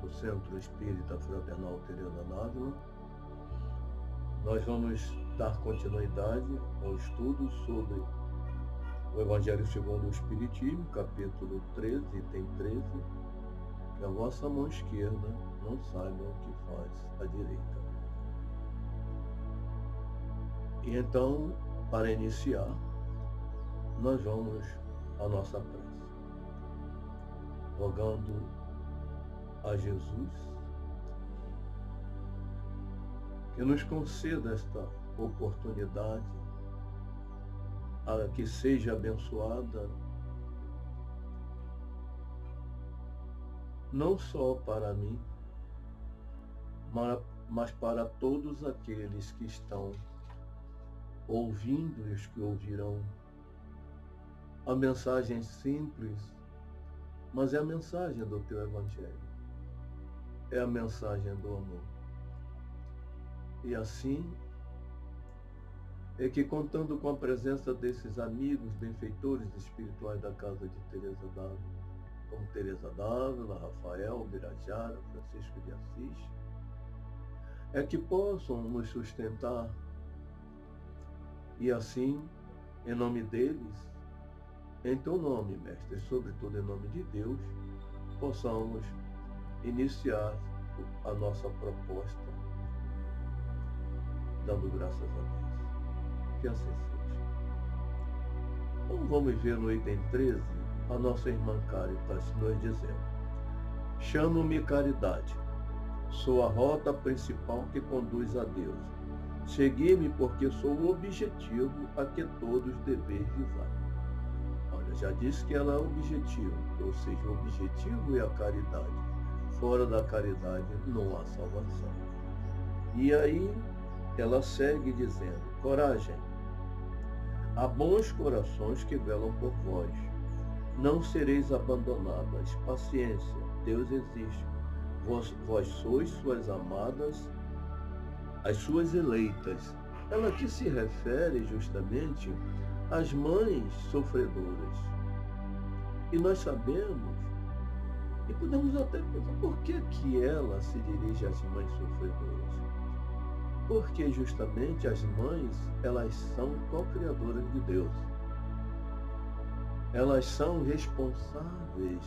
do Centro Espírita Fraternal Teresa d'Ávila. Nós vamos dar continuidade ao estudo sobre o Evangelho segundo o Espiritismo, capítulo 13, item 13, que a vossa mão esquerda não saiba o que faz a direita. E então, para iniciar, nós vamos à nossa prece, rogando a Jesus que nos conceda esta oportunidade, que seja abençoada não só para mim, mas para todos aqueles que estão ouvindo e os que ouvirão. A mensagem simples, mas é a mensagem do teu Evangelho, é a mensagem do amor. E assim é que, contando com a presença desses amigos, benfeitores espirituais da casa de Teresa d'Ávila, como Teresa d'Ávila, Rafael, Birajara, Francisco de Assis, é que possam nos sustentar e assim, em nome deles, em teu nome, Mestre, e sobretudo em nome de Deus, possamos iniciar a nossa proposta, dando graças a Deus. Que assim seja. Então vamos ver no item 13, a nossa irmã Caritas nos dizendo: chamo-me Caridade, sou a rota principal que conduz a Deus. Segui-me porque sou o objetivo a que todos deveis visar. Olha, já disse que ela é o objetivo, ou seja, o objetivo é a caridade. Fora da caridade não há salvação. E aí ela segue dizendo: coragem, há bons corações que velam por vós. Não sereis abandonadas. Paciência, Deus existe. Vós sois suas amadas, as suas eleitas. Ela aqui se refere justamente às mães sofredoras. E nós sabemos, e podemos até pensar, por que ela se dirige às mães sofredoras? Porque justamente as mães, elas são co-criadoras de Deus. Elas são responsáveis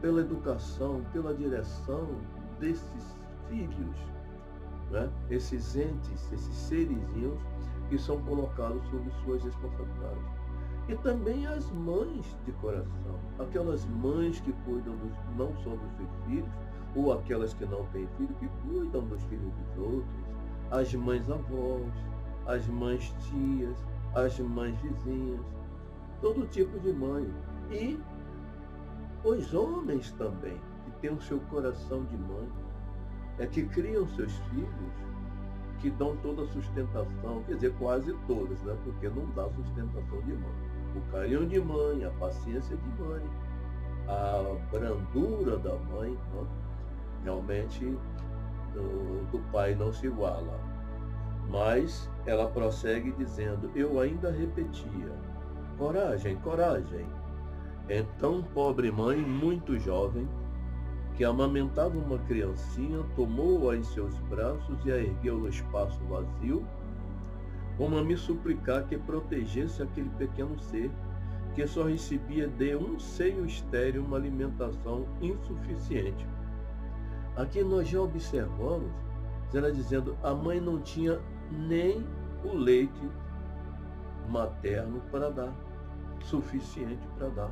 pela educação, pela direção desses filhos, né? Esses entes, esses serizinhos que são colocados sob suas responsabilidades. E também as mães de coração, aquelas mães que cuidam não só dos seus filhos, ou aquelas que não têm filho, que cuidam dos filhos dos outros, as mães avós, as mães tias, as mães vizinhas, todo tipo de mãe. E os homens também, que têm o seu coração de mãe, que criam seus filhos, que dão toda a sustentação, quer dizer, quase todas, né? Porque não dá sustentação de mãe. O carinho de mãe, a paciência de mãe, a brandura da mãe, né? Realmente do pai não se iguala. Mas ela prossegue dizendo: eu ainda repetia: coragem, coragem. Então, pobre mãe, muito jovem, que amamentava uma criancinha, tomou-a em seus braços e a ergueu no espaço vazio, como a me suplicar que protegesse aquele pequeno ser que só recebia de um seio estéril uma alimentação insuficiente. Aqui nós já observamos ela dizendo: a mãe não tinha nem o leite materno para dar, suficiente para dar.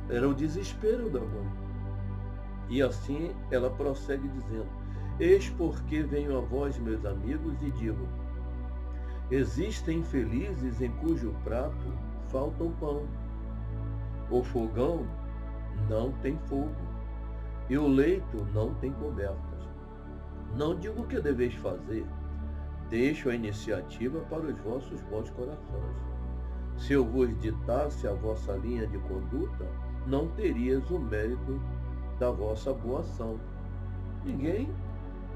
Era o desespero da mãe. E assim ela prossegue dizendo: eis porque venho a vós, meus amigos, e digo: existem infelizes em cujo prato falta o pão, o fogão não tem fogo, e o leito não tem cobertas. Não digo o que deveis fazer, deixo a iniciativa para os vossos bons corações. Se eu vos ditasse a vossa linha de conduta, não terias o mérito da vossa boa ação. Ninguém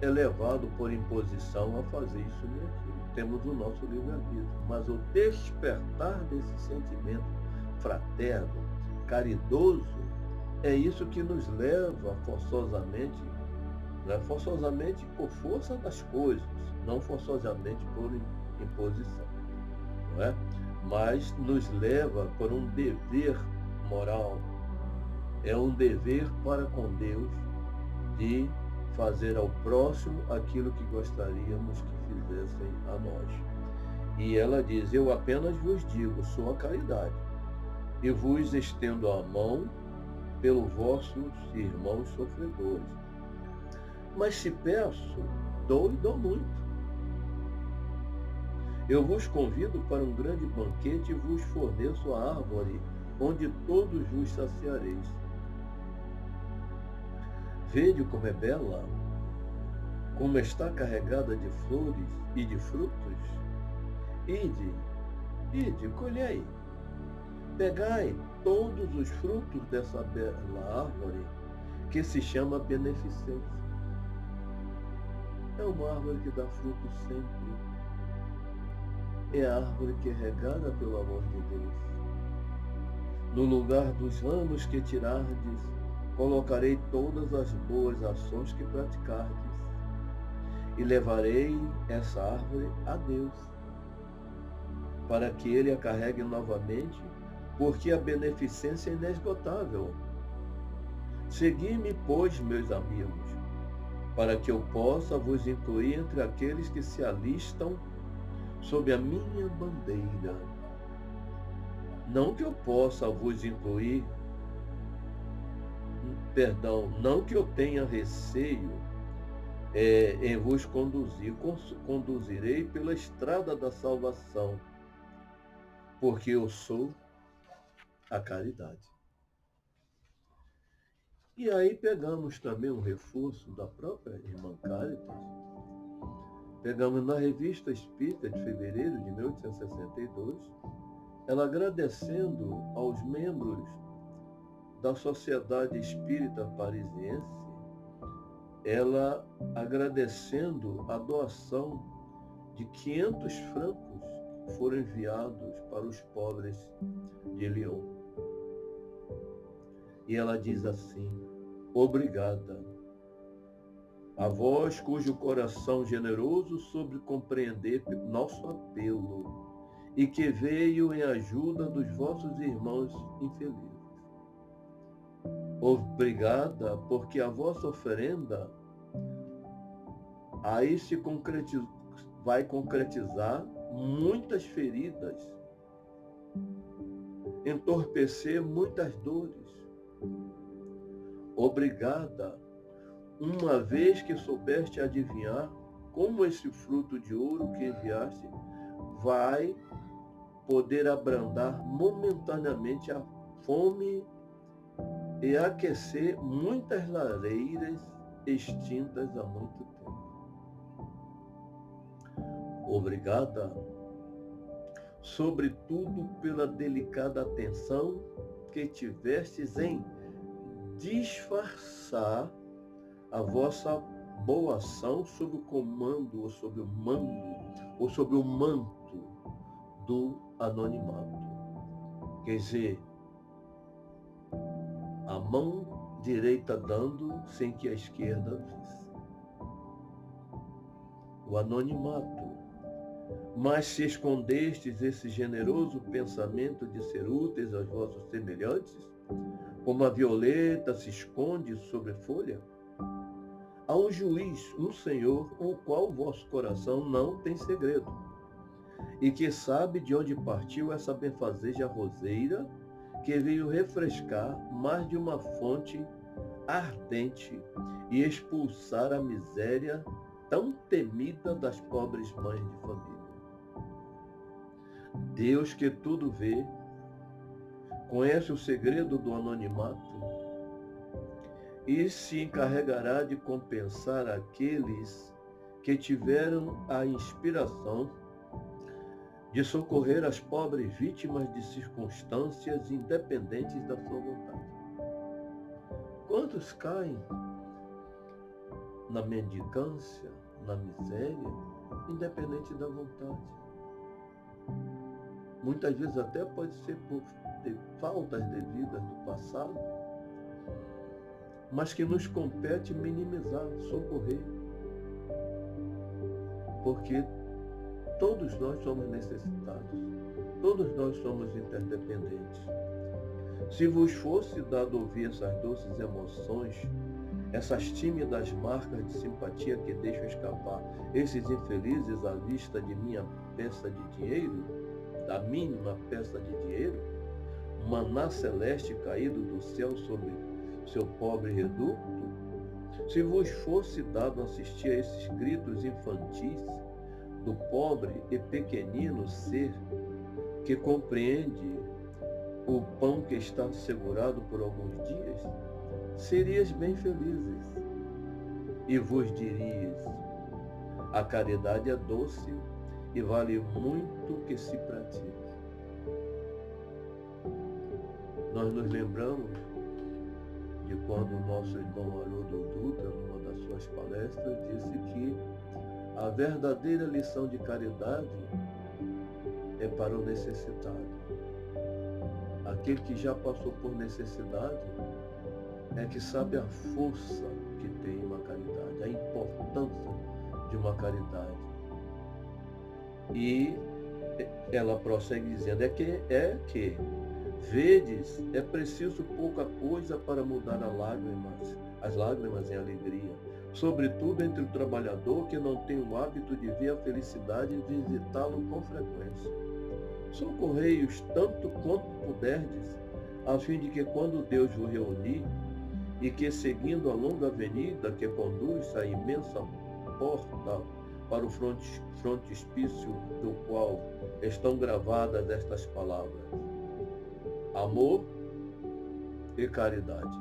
é levado por imposição a fazer isso e aquilo. Temos o nosso livre-arbítrio. Mas o despertar desse sentimento fraterno, caridoso, É isso que nos leva forçosamente, né? Forçosamente por força das coisas, não forçosamente por imposição, não é? Mas nos leva por um dever moral, é um dever para com Deus de fazer ao próximo aquilo que gostaríamos que fizessem a nós. E ela diz: eu apenas vos digo, sou a caridade, e vos estendo a mão pelos vossos irmãos sofredores. Mas se peço, dou e dou muito. Eu vos convido para um grande banquete e vos forneço a árvore, onde todos vos saciareis. Vede como é bela, como está carregada de flores e de frutos. Ide, colhei, pegai todos os frutos dessa bela árvore, que se chama beneficência. É uma árvore que dá fruto sempre. É a árvore que é regada pelo amor de Deus. No lugar dos ramos que tirardes, colocarei todas as boas ações que praticardes, e levarei essa árvore a Deus, para que ele a carregue novamente, porque a beneficência é inesgotável. Segui-me, pois, meus amigos, para que eu possa vos incluir entre aqueles que se alistam sob a minha bandeira. Não que eu possa vos incluir, não que eu tenha receio em vos conduzir, conduzirei pela estrada da salvação, porque eu sou a caridade. E aí pegamos também um reforço da própria irmã Caritas, pegamos na Revista Espírita de fevereiro de 1862, ela agradecendo aos membros da Sociedade Espírita Parisiense, ela agradecendo a doação de 500 francos que foram enviados para os pobres de Lyon. E ela diz assim: obrigada, a vós cujo coração generoso soube compreender nosso apelo e que veio em ajuda dos vossos irmãos infelizes. Obrigada, porque a vossa oferenda aí vai concretizar muitas feridas, entorpecer muitas dores. Obrigada, uma vez que soubeste adivinhar como esse fruto de ouro que enviaste vai poder abrandar momentaneamente a fome e aquecer muitas lareiras extintas há muito tempo. Obrigada, sobretudo pela delicada atenção que tivestes em disfarçar a vossa boa ação sob o comando, ou sob o mando, ou sob o manto do anonimato. Quer dizer, a mão direita dando sem que a esquerda visse. O anonimato. Mas se escondestes esse generoso pensamento de ser úteis aos vossos semelhantes, como a violeta se esconde sobre folha, há um juiz, um Senhor, o qual o vosso coração não tem segredo, e que sabe de onde partiu essa benfazeja roseira que veio refrescar mais de uma fonte ardente e expulsar a miséria tão temida das pobres mães de família. Deus, que tudo vê, conhece o segredo do anonimato e se encarregará de compensar aqueles que tiveram a inspiração de socorrer as pobres vítimas de circunstâncias independentes da sua vontade. Quantos caem na mendicância, na miséria, independente da vontade? Muitas vezes até pode ser por faltas devidas do passado, mas que nos compete minimizar, socorrer, porque todos nós somos necessitados, todos nós somos interdependentes. Se vos fosse dado ouvir essas doces emoções, essas tímidas marcas de simpatia que deixam escapar esses infelizes à vista de minha peça de dinheiro, da mínima peça de dinheiro, maná celeste caído do céu sobre seu pobre reduto, se vos fosse dado assistir a esses gritos infantis do pobre e pequenino ser que compreende o pão que está segurado por alguns dias, serias bem felizes e vos dirias: a caridade é doce e vale muito que se pratique. Nós nos lembramos de quando o nosso irmão Haroldo Dutra, numa das suas palestras, disse que a verdadeira lição de caridade é para o necessitado. Aquele que já passou por necessidade é que sabe a força que tem uma caridade, a importância de uma caridade. E ela prossegue dizendo, vedes, é preciso pouca coisa para mudar as lágrimas em alegria, sobretudo entre o trabalhador que não tem o hábito de ver a felicidade e visitá-lo com frequência. Socorrei-os tanto quanto puderdes, a fim de que quando Deus vos reunir, e que seguindo a longa avenida que conduz à imensa porta para o frontispício do qual estão gravadas estas palavras: amor e caridade.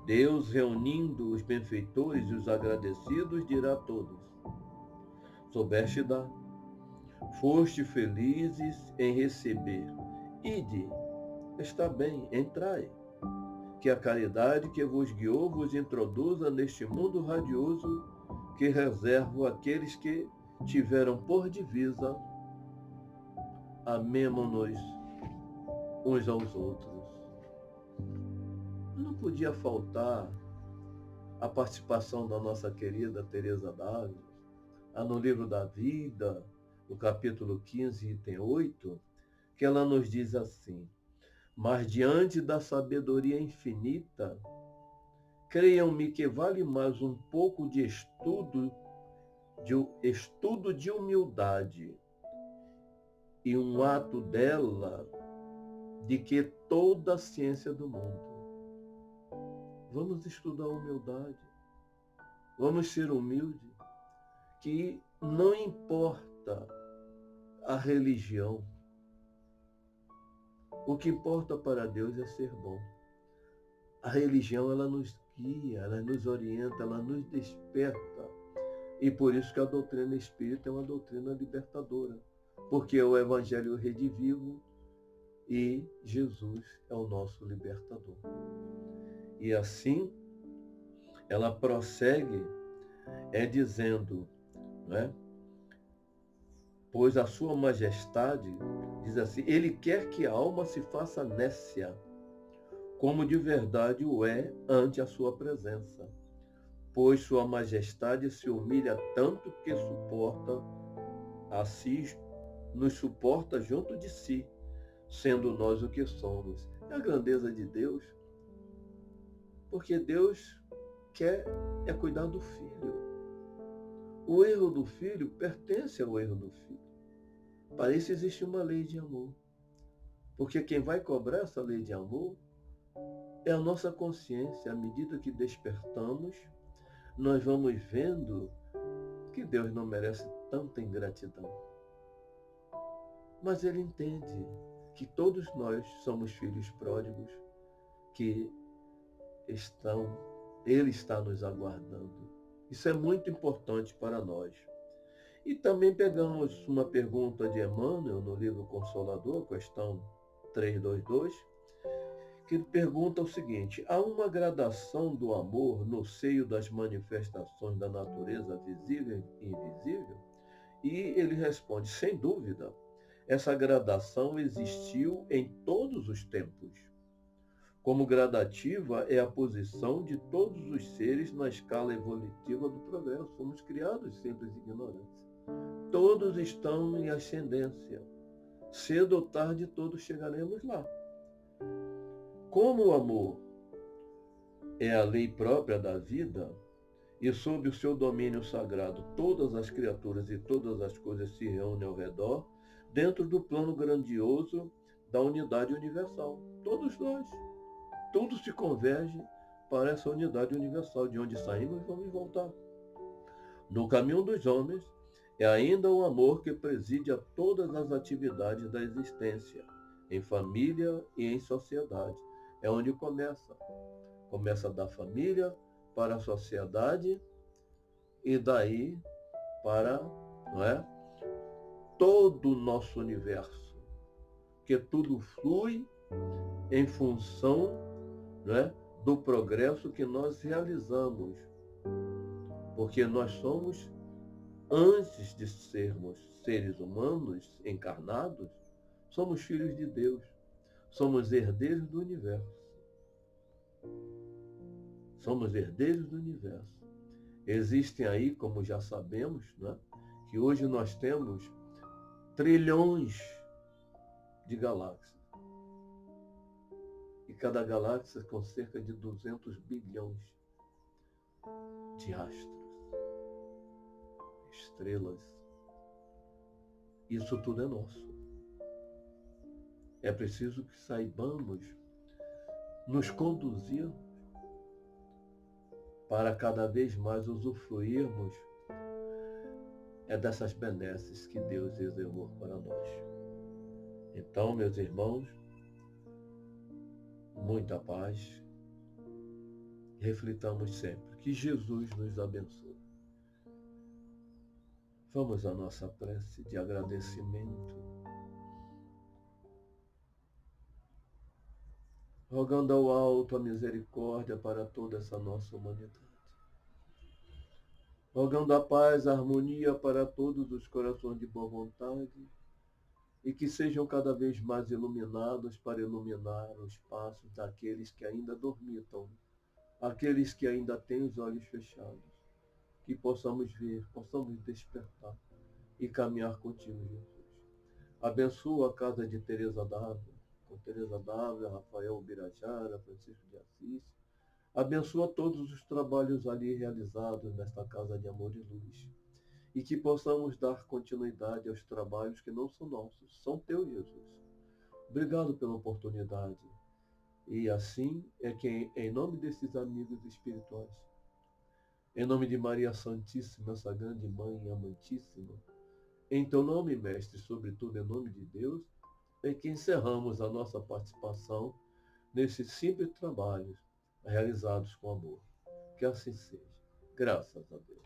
Deus, reunindo os benfeitores e os agradecidos, dirá a todos: soubeste dar, foste felizes em receber, ide, está bem, entrai, que a caridade que vos guiou vos introduza neste mundo radioso que reservo àqueles que tiveram por divisa amemo-nos uns aos outros. Não podia faltar a participação da nossa querida Teresa d'Ávila, no livro da vida, no capítulo 15, item 8, que ela nos diz assim: mas diante da sabedoria infinita, creiam-me que vale mais um pouco de estudo de humildade e um ato dela de que toda a ciência do mundo. Vamos estudar a humildade. Vamos ser humildes, que não importa a religião. O que importa para Deus é ser bom. A religião, ela nos guia, ela nos orienta, ela nos desperta. E por isso que a doutrina espírita é uma doutrina libertadora. Porque é o Evangelho redivivo e Jesus é o nosso libertador. E assim, ela prossegue dizendo, né? Pois a sua majestade, diz assim, ele quer que a alma se faça nécia, como de verdade o é ante a sua presença. Pois sua majestade se humilha tanto que nos suporta junto de si, sendo nós o que somos. É a grandeza de Deus, porque Deus quer cuidar do filho. O erro do filho pertence ao erro do filho. Para isso existe uma lei de amor. Porque quem vai cobrar essa lei de amor é a nossa consciência. À medida que despertamos, nós vamos vendo que Deus não merece tanta ingratidão. Mas Ele entende que todos nós somos filhos pródigos, que Ele está nos aguardando. Isso é muito importante para nós. E também pegamos uma pergunta de Emmanuel no livro Consolador, questão 322, que ele pergunta o seguinte: há uma gradação do amor no seio das manifestações da natureza visível e invisível? E ele responde: sem dúvida, essa gradação existiu em todos os tempos. como gradativa é a posição de todos os seres na escala evolutiva do progresso. Fomos criados simples e ignorantes. Todos estão em ascendência. Cedo ou tarde todos chegaremos lá. Como o amor é a lei própria da vida, e sob o seu domínio sagrado todas as criaturas e todas as coisas se reúnem ao redor, dentro do plano grandioso da unidade universal. Todos nós. Tudo se converge para essa unidade universal, de onde saímos e vamos voltar. No caminho dos homens, é ainda o amor que preside a todas as atividades da existência, em família e em sociedade. É onde começa. Começa da família para a sociedade e daí para, não é, todo o nosso universo, que tudo flui em função, não é, do progresso que nós realizamos, porque nós somos, antes de sermos seres humanos encarnados, somos filhos de Deus, somos herdeiros do universo. Somos herdeiros do universo. Existem aí, como já sabemos, né, que hoje nós temos trilhões de galáxias. E cada galáxia com cerca de 200 bilhões de astros, estrelas. Isso tudo é nosso. É preciso que saibamos nos conduzir para cada vez mais usufruirmos dessas benesses que Deus reservou para nós. Então, meus irmãos, muita paz. Reflitamos sempre. Que Jesus nos abençoe. Vamos à nossa prece de agradecimento. Rogando ao alto a misericórdia para toda essa nossa humanidade. Rogando a paz, a harmonia para todos os corações de boa vontade e que sejam cada vez mais iluminados para iluminar os passos daqueles que ainda dormitam, aqueles que ainda têm os olhos fechados, que possamos ver, possamos despertar e caminhar contigo, Jesus. Abençoa a casa de Teresa Dávila, com Teresa Dávila, Rafael Birajara, Francisco de Assis. Abençoa todos os trabalhos ali realizados nesta casa de amor e luz. E que possamos dar continuidade aos trabalhos que não são nossos, são teus, Jesus. Obrigado pela oportunidade. E assim é que, em nome desses amigos espirituais, em nome de Maria Santíssima, essa grande Mãe amantíssima, em teu nome, Mestre, sobretudo em nome de Deus, é que encerramos a nossa participação nesses simples trabalhos realizados com amor. Que assim seja. Graças a Deus.